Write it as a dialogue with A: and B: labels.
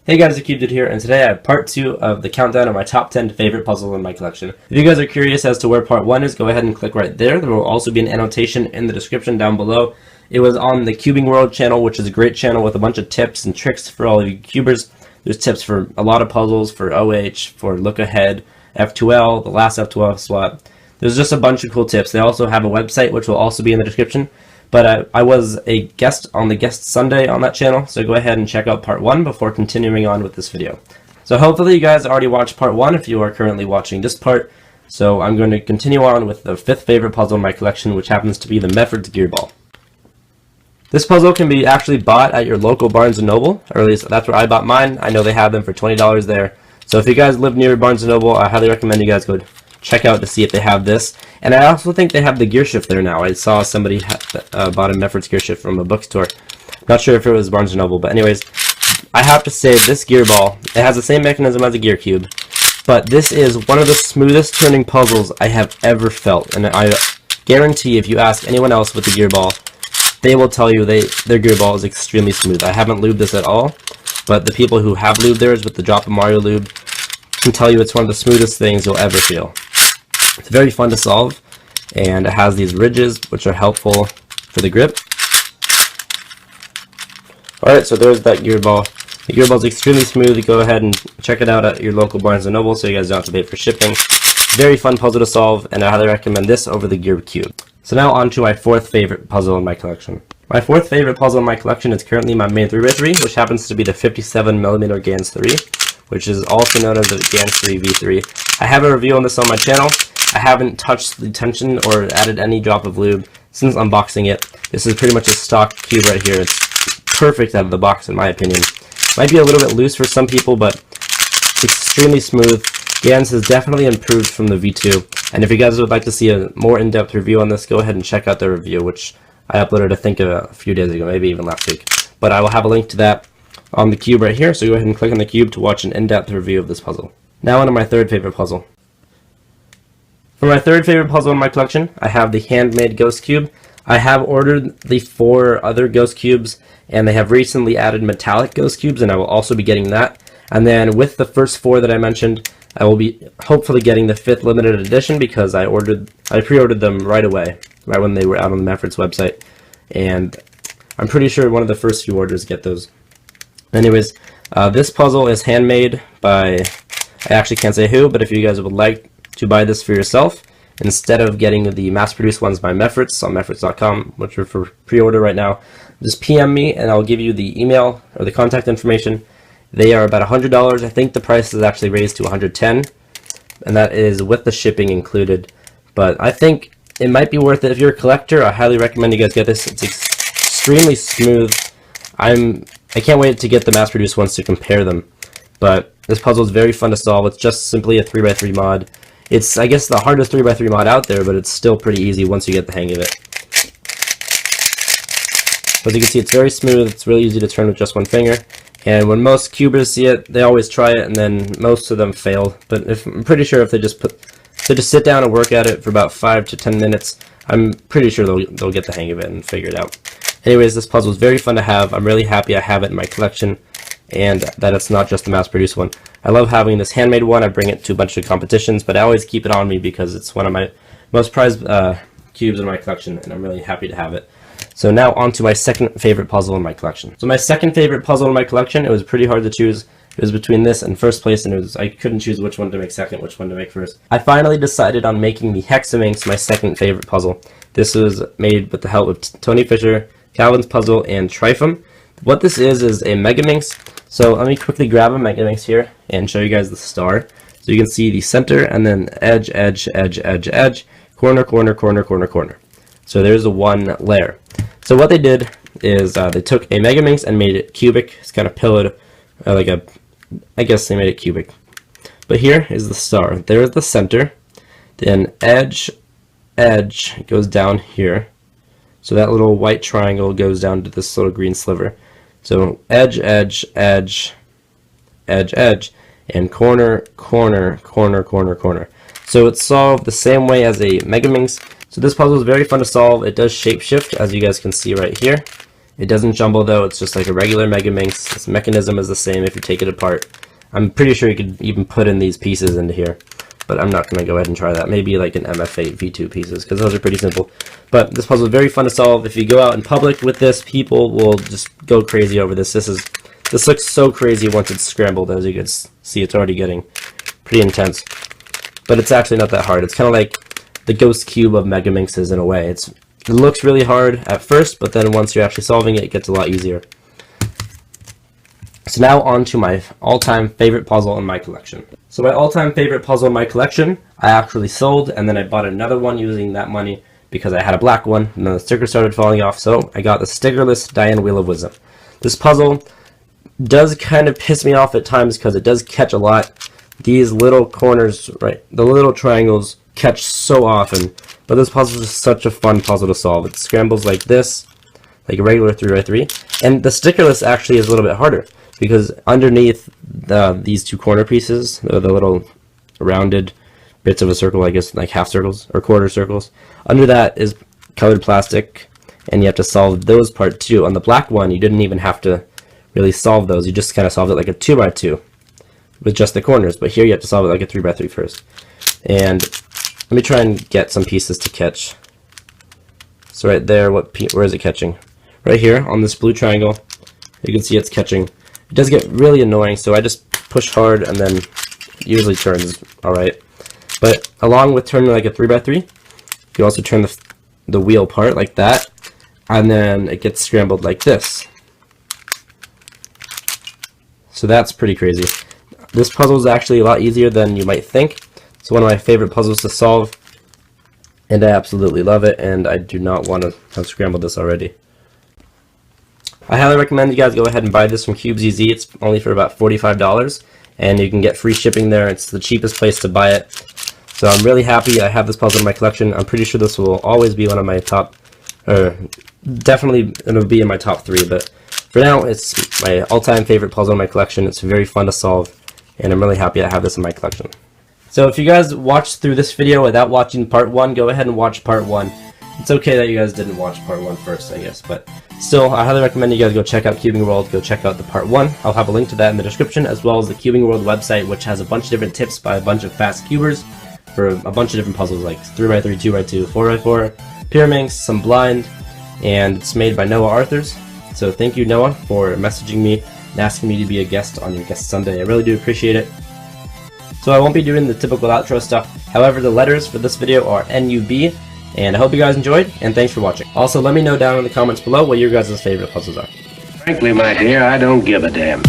A: Hey guys, theCUBE here, and today I have part 2 of the countdown of my top 10 favorite puzzles in my collection. If you guys are curious as to where part 1 is, go ahead and click right there. There will also be an annotation in the description down below. It was on the Cubing World channel, which is a great channel with a bunch of tips and tricks for all of you cubers. There's tips for a lot of puzzles, for OH, for Look Ahead, F2L, the last F2L swap. There's just a bunch of cool tips. They also have a website, which will also be in the description. But I was a guest on the Guest Sunday on that channel, so go ahead and check out part 1 before continuing on with this video. So hopefully you guys already watched part 1 if you are currently watching this part. So I'm going to continue on with the 5th favorite puzzle in my collection, which happens to be the Meffert's Gear Ball. This puzzle can be actually bought at your local Barnes & Noble, or at least that's where I bought mine. I know they have them for $20 there. So if you guys live near Barnes & Noble, I highly recommend you guys go check out to see if they have this. And I also think they have the gear shift there now. I saw somebody bought a Meffert's gear shift from a bookstore. Not sure if it was Barnes & Noble, but anyways, I have to say this gear ball, it has the same mechanism as a gear cube, but this is one of the smoothest turning puzzles I have ever felt. And I guarantee if you ask anyone else with the gear ball, they will tell you their gear ball is extremely smooth. I haven't lubed this at all, but the people who have lubed theirs with the Drop of Mario lube can tell you it's one of the smoothest things you'll ever feel. It's very fun to solve, and it has these ridges which are helpful for the grip. Alright, so there's that gear ball. The gear ball is extremely smooth. Go ahead and check it out at your local Barnes & Noble so you guys don't have to pay for shipping. Very fun puzzle to solve, and I highly recommend this over the gear cube. So now on to my 4th favorite puzzle in my collection. My 4th favorite puzzle in my collection is currently my main 3x3, which happens to be the 57mm GANS 3, which is also known as the GANS 3 V3. I have a review on this on my channel. I haven't touched the tension or added any drop of lube since unboxing it. This is pretty much a stock cube right here. It's perfect out of the box in my opinion. Might be a little bit loose for some people, but extremely smooth. GANS has definitely improved from the V2. And if you guys would like to see a more in-depth review on this, go ahead and check out the review, which I uploaded I think a few days ago, maybe even last week. But I will have a link to that on the cube right here, so go ahead and click on the cube to watch an in-depth review of this puzzle. Now on to my 3rd favorite puzzle. For my 3rd favorite puzzle in my collection, I have the handmade ghost cube. I have ordered the 4 other ghost cubes, and they have recently added metallic ghost cubes, and I will also be getting that. And then with the first 4 that I mentioned, I will be hopefully getting the 5th limited edition because I pre-ordered them right away, right when they were out on the Meffert's website, and I'm pretty sure one of the first few orders get those. Anyways, this puzzle is handmade by, I actually can't say who, but if you guys would like to buy this for yourself, instead of getting the mass-produced ones by Meffert's on Meffert's.com, which are for pre-order right now, just PM me and I'll give you the email or the contact information. They are about $100. I think the price is actually raised to $110, and that is with the shipping included. But I think it might be worth it if you're a collector. I highly recommend you guys get this. It's extremely smooth. I can't wait to get the mass-produced ones to compare them. But this puzzle is very fun to solve. It's just simply a 3x3 mod. It's, I guess, the hardest 3x3 mod out there, but it's still pretty easy once you get the hang of it. As you can see, it's very smooth. It's really easy to turn with just one finger. And when most cubers see it, they always try it, and then most of them fail. But I'm pretty sure if they just sit down and work at it for about 5 to 10 minutes, I'm pretty sure they'll get the hang of it and figure it out. Anyways, this puzzle is very fun to have. I'm really happy I have it in my collection, and that it's not just the mass-produced one. I love having this handmade one. I bring it to a bunch of competitions, but I always keep it on me because it's one of my most prized cubes in my collection, and I'm really happy to have it. So now on to my 2nd favorite puzzle in my collection. So my 2nd favorite puzzle in my collection, it was pretty hard to choose. It was between this and 1st place, and I couldn't choose which one to make 2nd, which one to make 1st. I finally decided on making the Hexaminx my 2nd favorite puzzle. This was made with the help of Tony Fisher, Calvin's Puzzle, and Trifum. What this is a Megaminx. So let me quickly grab a Megaminx here and show you guys the star. So you can see the center and then edge, edge, edge, edge, edge, corner, corner, corner, corner, corner. So there's the one layer. So what they did is they took a Megaminx and made it cubic. It's kind of pillared, I guess they made it cubic. But here is the star. There's the center. Then edge, edge goes down here. So that little white triangle goes down to this little green sliver. So edge, edge, edge, edge, edge, and corner, corner, corner, corner, corner. So it's solved the same way as a Megaminx. So this puzzle is very fun to solve. It does shapeshift, as you guys can see right here. It doesn't jumble though, it's just like a regular Megaminx. This mechanism is the same if you take it apart. I'm pretty sure you could even put in these pieces into here, but I'm not going to go ahead and try that. Maybe like an MF8 V2 pieces, because those are pretty simple. But this puzzle is very fun to solve. If you go out in public with this, people will just go crazy over this. This looks so crazy once it's scrambled. As you can see, it's already getting pretty intense. But it's actually not that hard. It's kind of like the ghost cube of Megaminxes in a way. It looks really hard at first, but then once you're actually solving it, it gets a lot easier. So now on to my all-time favorite puzzle in my collection. So my all-time favorite puzzle in my collection, I actually sold, and then I bought another one using that money because I had a black one, and then the sticker started falling off, so I got the stickerless Diane Wheel of Wisdom. This puzzle does kind of piss me off at times because it does catch a lot. These little corners, right, the little triangles catch so often, but this puzzle is such a fun puzzle to solve. It scrambles like this, like a regular 3x3, and the stickerless actually is a little bit harder because underneath these two corner pieces, the little rounded bits of a circle, I guess like half circles or quarter circles, under that is colored plastic, and you have to solve those part too. On the black one, you didn't even have to really solve those, you just kind of solved it like a 2x2 with just the corners, but here you have to solve it like a 3x3 first. And let me try and get some pieces to catch. So right there, where is it catching? Right here on this blue triangle, you can see it's catching. It does get really annoying, so I just push hard and then it usually turns alright. But along with turning like a 3x3, you also turn the wheel part like that, and then it gets scrambled like this. So that's pretty crazy. This puzzle is actually a lot easier than you might think. It's one of my favorite puzzles to solve, and I absolutely love it, and I do not want to have scrambled this already. I highly recommend you guys go ahead and buy this from CubeZZ. It's only for about $45, and you can get free shipping there. It's the cheapest place to buy it. So I'm really happy I have this puzzle in my collection. I'm pretty sure this will always be one of my top, or definitely it'll be in my top 3, but for now it's my all-time favorite puzzle in my collection. It's very fun to solve, and I'm really happy I have this in my collection. So if you guys watched through this video without watching part 1, go ahead and watch part 1. It's okay that you guys didn't watch part 1 first, I guess, but still, I highly recommend you guys go check out Cubing World, go check out the part 1. I'll have a link to that in the description, as well as the Cubing World website, which has a bunch of different tips by a bunch of fast cubers for a bunch of different puzzles like 3x3, 2x2, 4x4, Pyraminx, some blind, and it's made by Noah Arthurs. So thank you, Noah, for messaging me and asking me to be a guest on your Guest Sunday. I really do appreciate it. So I won't be doing the typical outro stuff. However, the letters for this video are NUB, and I hope you guys enjoyed, and thanks for watching. Also, let me know down in the comments below what your guys' favorite puzzles are.
B: Frankly, my dear, I don't give a damn.